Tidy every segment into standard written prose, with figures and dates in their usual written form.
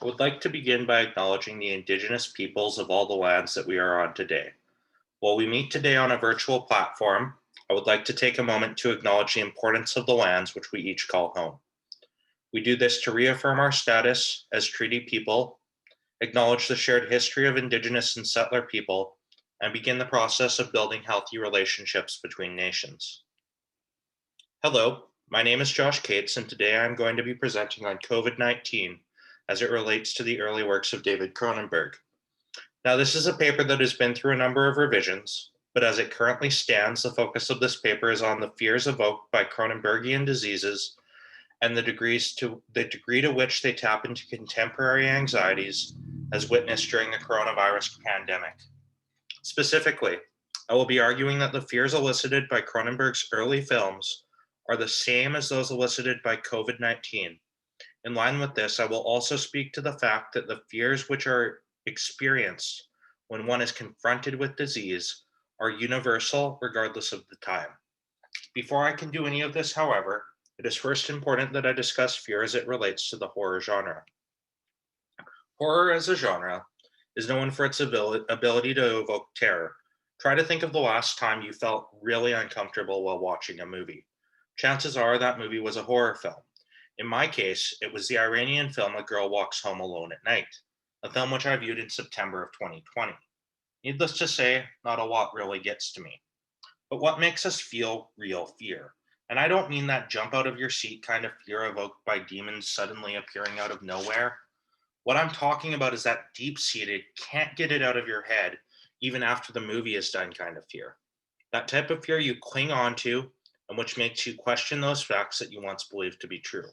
I would like to begin by acknowledging the Indigenous peoples of all the lands that we are on today. While we meet today on a virtual platform, I would like to take a moment to acknowledge the importance of the lands which we each call home. We do this to reaffirm our status as treaty people, acknowledge the shared history of Indigenous and settler people, and begin the process of building healthy relationships between nations. Hello, my name is Josh Cates, and today I'm going to be presenting on COVID-19 as it relates to the early works of David Cronenberg. Now, this is a paper that has been through a number of revisions, but as it currently stands, the focus of this paper is on the fears evoked by Cronenbergian diseases and the degree to which they tap into contemporary anxieties as witnessed during the coronavirus pandemic. Specifically, I will be arguing that the fears elicited by Cronenberg's early films are the same as those elicited by COVID-19. In line with this, I will also speak to the fact that the fears which are experienced when one is confronted with disease are universal regardless of the time. Before I can do any of this, however, it is first important that I discuss fear as it relates to the horror genre. Horror as a genre is known for its ability to evoke terror. Try to think of the last time you felt really uncomfortable while watching a movie. Chances are that movie was a horror film. In my case, it was the Iranian film A Girl Walks Home Alone at Night, a film which I viewed in September of 2020. Needless to say, not a lot really gets to me. But what makes us feel real fear? And I don't mean that jump out of your seat kind of fear evoked by demons suddenly appearing out of nowhere. What I'm talking about is that deep-seated, can't get it out of your head, even after the movie is done kind of fear. That type of fear you cling on to, and which makes you question those facts that you once believed to be true.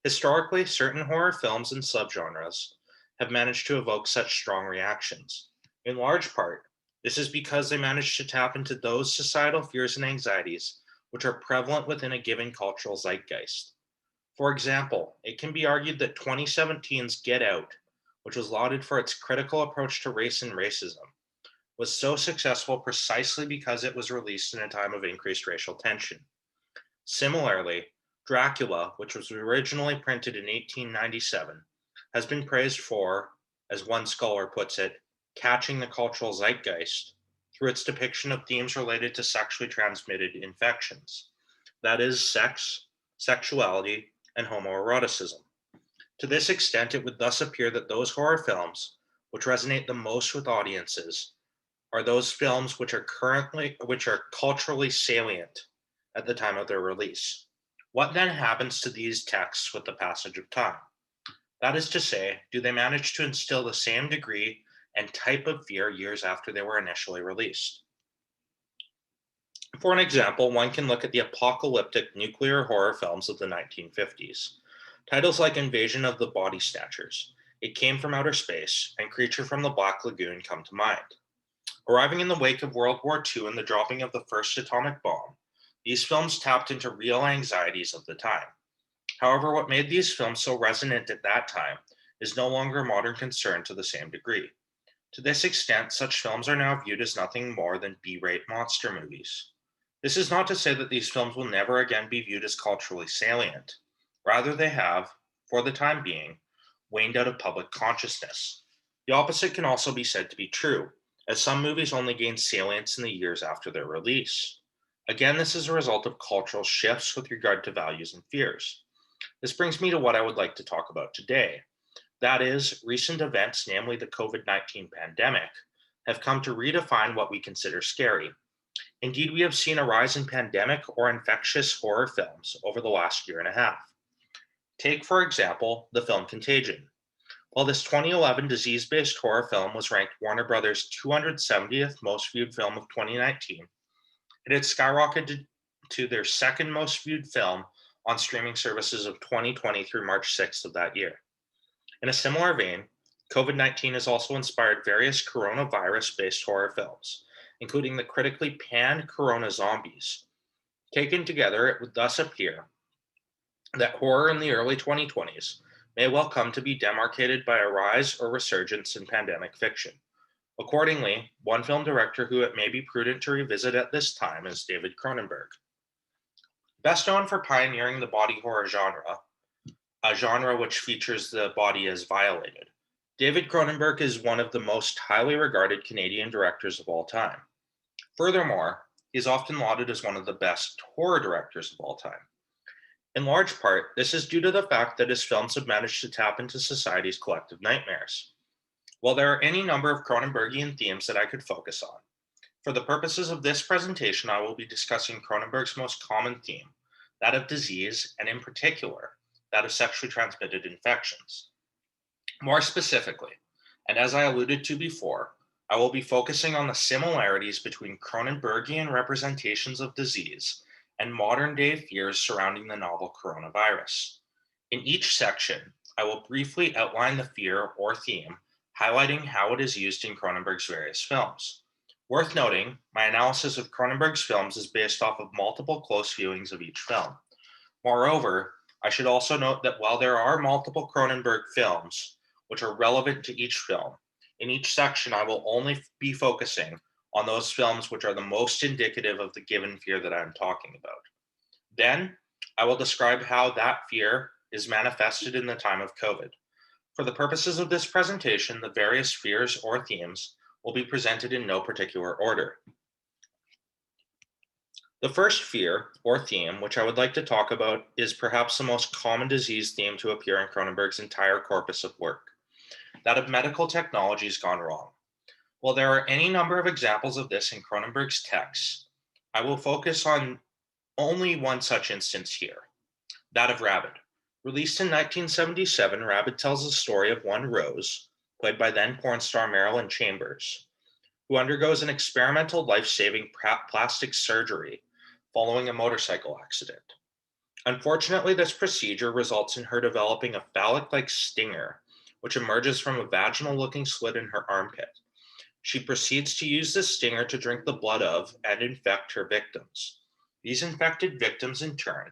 Historically, certain horror films and subgenres have managed to evoke such strong reactions. In large part, this is because they managed to tap into those societal fears and anxieties which are prevalent within a given cultural zeitgeist. For example, it can be argued that 2017's Get Out, which was lauded for its critical approach to race and racism, was so successful precisely because it was released in a time of increased racial tension. Similarly, Dracula, which was originally printed in 1897, has been praised for, as one scholar puts it, catching the cultural zeitgeist through its depiction of themes related to sexually transmitted infections. That is, sex, sexuality, and homoeroticism. To this extent, it would thus appear that those horror films which resonate the most with audiences are those films which are culturally salient at the time of their release. What then happens to these texts with the passage of time? That is to say, do they manage to instill the same degree and type of fear years after they were initially released? For an example, one can look at the apocalyptic nuclear horror films of the 1950s. Titles like Invasion of the Body Snatchers, It Came from Outer Space, and Creature from the Black Lagoon come to mind. Arriving in the wake of World War II and the dropping of the first atomic bomb, these films tapped into real anxieties of the time. However, what made these films so resonant at that time is no longer a modern concern to the same degree. To this extent, such films are now viewed as nothing more than B-rate monster movies. This is not to say that these films will never again be viewed as culturally salient. Rather, they have, for the time being, waned out of public consciousness. The opposite can also be said to be true, as some movies only gain salience in the years after their release. Again, this is a result of cultural shifts with regard to values and fears. This brings me to what I would like to talk about today. That is, recent events, namely the COVID-19 pandemic, have come to redefine what we consider scary. Indeed, we have seen a rise in pandemic or infectious horror films over the last year and a half. Take, for example, the film Contagion. While this 2011 disease-based horror film was ranked Warner Brothers' 270th most viewed film of 2019, it had skyrocketed to their second most viewed film on streaming services of 2020 through March 6th of that year. In a similar vein, COVID-19 has also inspired various coronavirus-based horror films, including the critically panned Corona Zombies. Taken together, it would thus appear that horror in the early 2020s may well come to be demarcated by a rise or resurgence in pandemic fiction. Accordingly, one film director who it may be prudent to revisit at this time is David Cronenberg. Best known for pioneering the body horror genre, a genre which features the body as violated. David Cronenberg is one of the most highly regarded Canadian directors of all time. Furthermore, he is often lauded as one of the best horror directors of all time. In large part, this is due to the fact that his films have managed to tap into society's collective nightmares. While there are any number of Cronenbergian themes that I could focus on, for the purposes of this presentation, I will be discussing Cronenberg's most common theme, that of disease, and in particular, that of sexually transmitted infections. More specifically, and as I alluded to before, I will be focusing on the similarities between Cronenbergian representations of disease and modern-day fears surrounding the novel coronavirus. In each section, I will briefly outline the fear or theme, highlighting how it is used in Cronenberg's various films. Worth noting, my analysis of Cronenberg's films is based off of multiple close viewings of each film. Moreover, I should also note that while there are multiple Cronenberg films, which are relevant to each film, in each section I will only be focusing on those films which are the most indicative of the given fear that I'm talking about. Then, I will describe how that fear is manifested in the time of COVID. For the purposes of this presentation, the various fears or themes will be presented in no particular order. The first fear or theme, which I would like to talk about, is perhaps the most common disease theme to appear in Cronenberg's entire corpus of work, that of medical technologies gone wrong. While there are any number of examples of this in Cronenberg's texts, I will focus on only one such instance here, that of Rabid. Released in 1977, Rabid tells the story of one Rose, played by then porn star Marilyn Chambers, who undergoes an experimental life-saving plastic surgery following a motorcycle accident. Unfortunately, this procedure results in her developing a phallic-like stinger, which emerges from a vaginal-looking slit in her armpit. She proceeds to use this stinger to drink the blood of and infect her victims. These infected victims, in turn,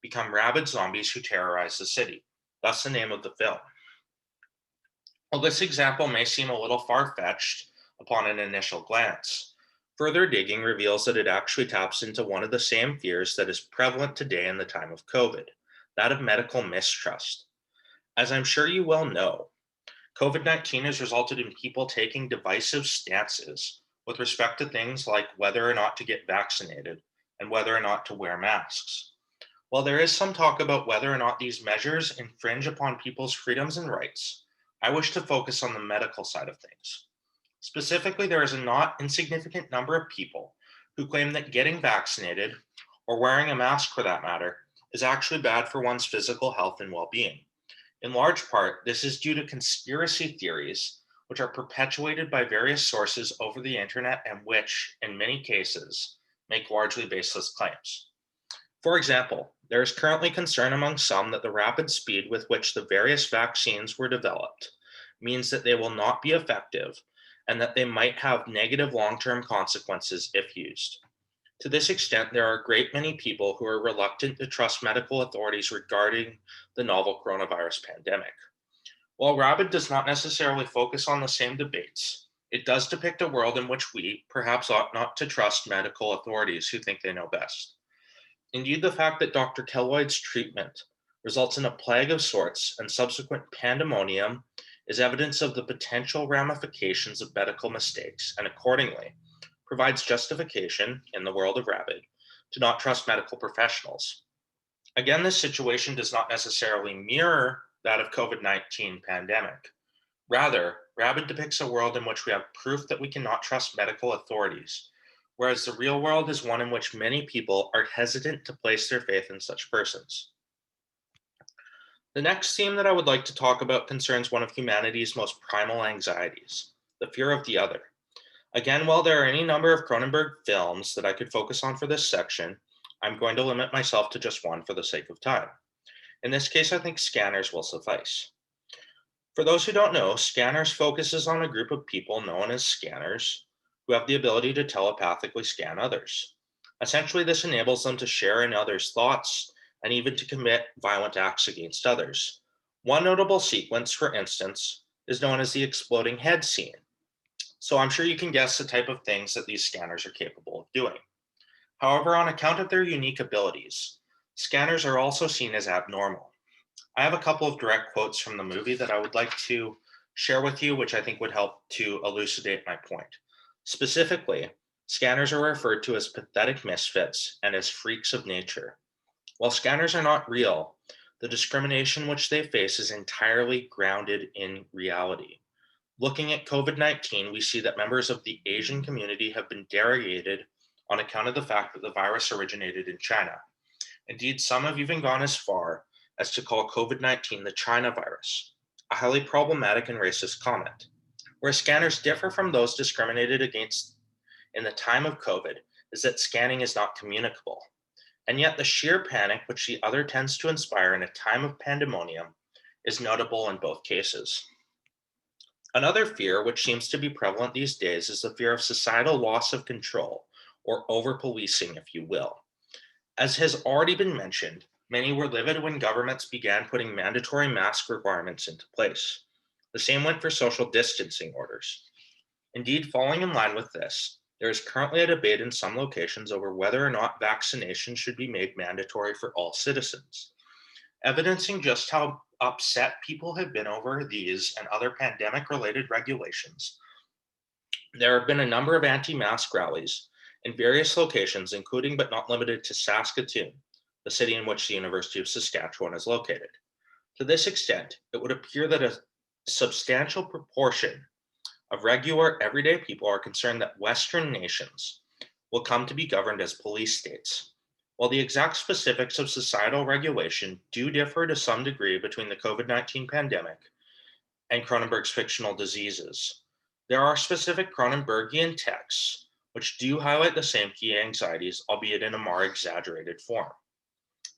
become rabid zombies who terrorize the city, thus the name of the film. While this example may seem a little far-fetched upon an initial glance, further digging reveals that it actually taps into one of the same fears that is prevalent today in the time of COVID, that of medical mistrust. As I'm sure you well know, COVID-19 has resulted in people taking divisive stances with respect to things like whether or not to get vaccinated and whether or not to wear masks. While there is some talk about whether or not these measures infringe upon people's freedoms and rights, I wish to focus on the medical side of things. Specifically, there is a not insignificant number of people who claim that getting vaccinated, or wearing a mask for that matter, is actually bad for one's physical health and well-being. In large part, this is due to conspiracy theories, which are perpetuated by various sources over the internet and which, in many cases, make largely baseless claims. For example, there is currently concern among some that the rapid speed with which the various vaccines were developed means that they will not be effective and that they might have negative long-term consequences if used. To this extent, there are a great many people who are reluctant to trust medical authorities regarding the novel coronavirus pandemic. While Rabid does not necessarily focus on the same debates, it does depict a world in which we perhaps ought not to trust medical authorities who think they know best. Indeed, the fact that Dr. Kelloyd's treatment results in a plague of sorts and subsequent pandemonium is evidence of the potential ramifications of medical mistakes, and accordingly, provides justification, in the world of Rabid, to not trust medical professionals. Again, this situation does not necessarily mirror that of COVID-19 pandemic. Rather, Rabid depicts a world in which we have proof that we cannot trust medical authorities, whereas the real world is one in which many people are hesitant to place their faith in such persons. The next theme that I would like to talk about concerns one of humanity's most primal anxieties, the fear of the other. Again, while there are any number of Cronenberg films that I could focus on for this section, I'm going to limit myself to just one for the sake of time. In this case, I think Scanners will suffice. For those who don't know, Scanners focuses on a group of people known as scanners who have the ability to telepathically scan others. Essentially, this enables them to share in others' thoughts and even to commit violent acts against others. One notable sequence, for instance, is known as the exploding head scene. So I'm sure you can guess the type of things that these scanners are capable of doing. However, on account of their unique abilities, scanners are also seen as abnormal. I have a couple of direct quotes from the movie that I would like to share with you, which I think would help to elucidate my point. Specifically, scanners are referred to as pathetic misfits and as freaks of nature. While scanners are not real, the discrimination which they face is entirely grounded in reality. Looking at COVID-19, we see that members of the Asian community have been derogated on account of the fact that the virus originated in China. Indeed, some have even gone as far as to call COVID-19 the China virus, a highly problematic and racist comment. Where scanners differ from those discriminated against in the time of COVID is that scanning is not communicable. And yet, the sheer panic which the other tends to inspire in a time of pandemonium is notable in both cases. Another fear, which seems to be prevalent these days, is the fear of societal loss of control, or over policing, if you will. As has already been mentioned, many were livid when governments began putting mandatory mask requirements into place. The same went for social distancing orders. Indeed, falling in line with this, there is currently a debate in some locations over whether or not vaccination should be made mandatory for all citizens, evidencing just how upset people have been over these and other pandemic related regulations. There have been a number of anti mask rallies in various locations, including but not limited to Saskatoon, the city in which the University of Saskatchewan is located. To this extent, it would appear that a substantial proportion of regular, everyday people are concerned that Western nations will come to be governed as police states. While the exact specifics of societal regulation do differ to some degree between the COVID-19 pandemic and Cronenberg's fictional diseases, there are specific Cronenbergian texts which do highlight the same key anxieties, albeit in a more exaggerated form.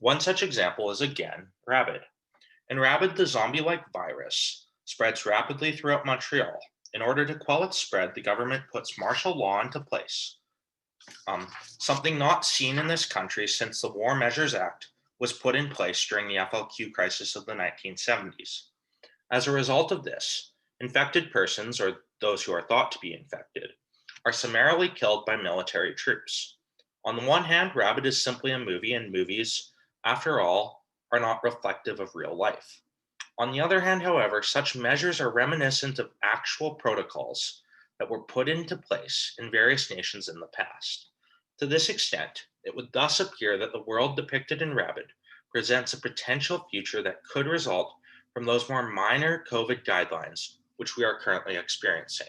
One such example is again Rabid. In Rabid, the zombie-like virus spreads rapidly throughout Montreal. In order to quell its spread, the government puts martial law into place, something not seen in this country since the War Measures Act was put in place during the FLQ crisis of the 1970s. As a result of this, infected persons, or those who are thought to be infected, are summarily killed by military troops. On the one hand, Rabid is simply a movie, and movies, after all, are not reflective of real life. On the other hand, however, such measures are reminiscent of actual protocols that were put into place in various nations in the past. To this extent, it would thus appear that the world depicted in Rabid presents a potential future that could result from those more minor COVID guidelines which we are currently experiencing.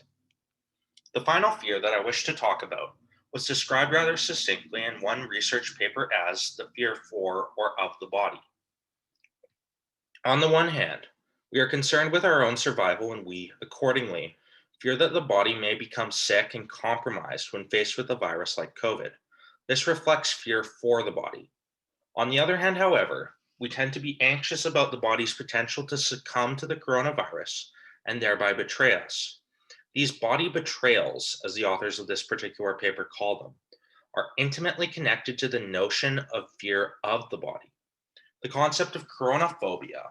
The final fear that I wish to talk about was described rather succinctly in one research paper as the fear for or of the body. On the one hand, we are concerned with our own survival, and we, accordingly, fear that the body may become sick and compromised when faced with a virus like COVID. This reflects fear for the body. On the other hand, however, we tend to be anxious about the body's potential to succumb to the coronavirus and thereby betray us. These body betrayals, as the authors of this particular paper call them, are intimately connected to the notion of fear of the body. The concept of coronaphobia,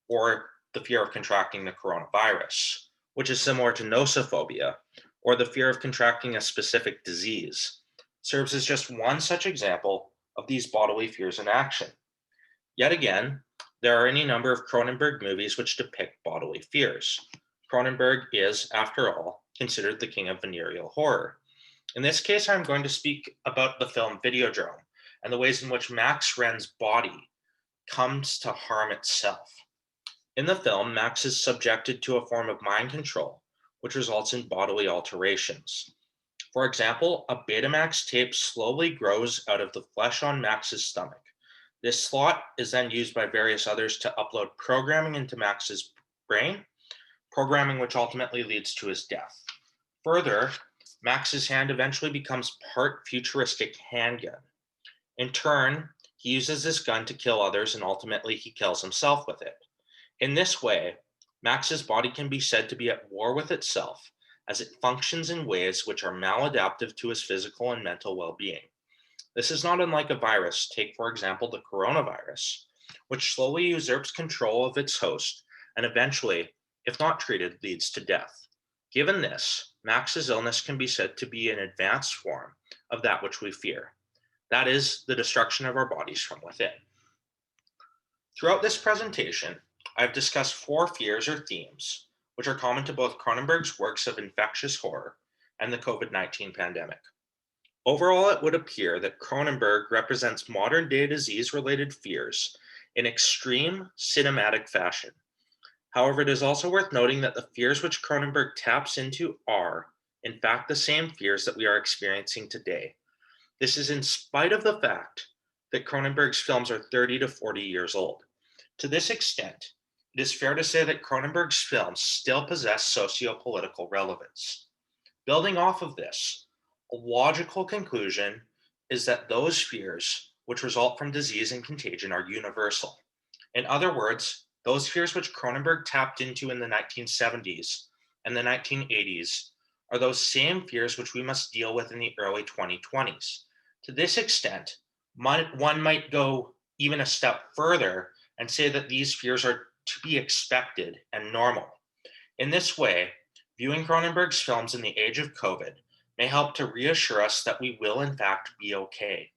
or the fear of contracting the coronavirus, which is similar to nosophobia, or the fear of contracting a specific disease, serves as just one such example of these bodily fears in action. Yet again, there are any number of Cronenberg movies which depict bodily fears. Cronenberg is, after all, considered the king of venereal horror. In this case, I'm going to speak about the film Videodrome and the ways in which Max Wren's body comes to harm itself. In the film, Max is subjected to a form of mind control, which results in bodily alterations. For example, a Betamax tape slowly grows out of the flesh on Max's stomach. This slot is then used by various others to upload programming into Max's brain, programming which ultimately leads to his death. Further, Max's hand eventually becomes part futuristic handgun. In turn, he uses this gun to kill others, and ultimately he kills himself with it. In this way, Max's body can be said to be at war with itself, as it functions in ways which are maladaptive to his physical and mental well-being. This is not unlike a virus. Take, for example, the coronavirus, which slowly usurps control of its host and eventually, if not treated, leads to death. Given this, Max's illness can be said to be an advanced form of that which we fear. That is, the destruction of our bodies from within. Throughout this presentation, I've discussed four fears or themes, which are common to both Cronenberg's works of infectious horror and the COVID-19 pandemic. Overall, it would appear that Cronenberg represents modern day disease related fears in extreme cinematic fashion. However, it is also worth noting that the fears which Cronenberg taps into are, in fact, the same fears that we are experiencing today. This is in spite of the fact that Cronenberg's films are 30 to 40 years old. To this extent, it is fair to say that Cronenberg's films still possess socio-political relevance. Building off of this, a logical conclusion is that those fears which result from disease and contagion are universal. In other words, those fears which Cronenberg tapped into in the 1970s and the 1980s are those same fears which we must deal with in the early 2020s. To this extent, one might go even a step further and say that these fears are to be expected and normal. In this way, viewing Cronenberg's films in the age of COVID may help to reassure us that we will, in fact, be okay.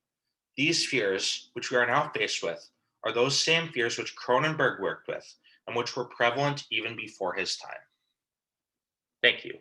These fears, which we are now faced with, are those same fears which Cronenberg worked with and which were prevalent even before his time. Thank you.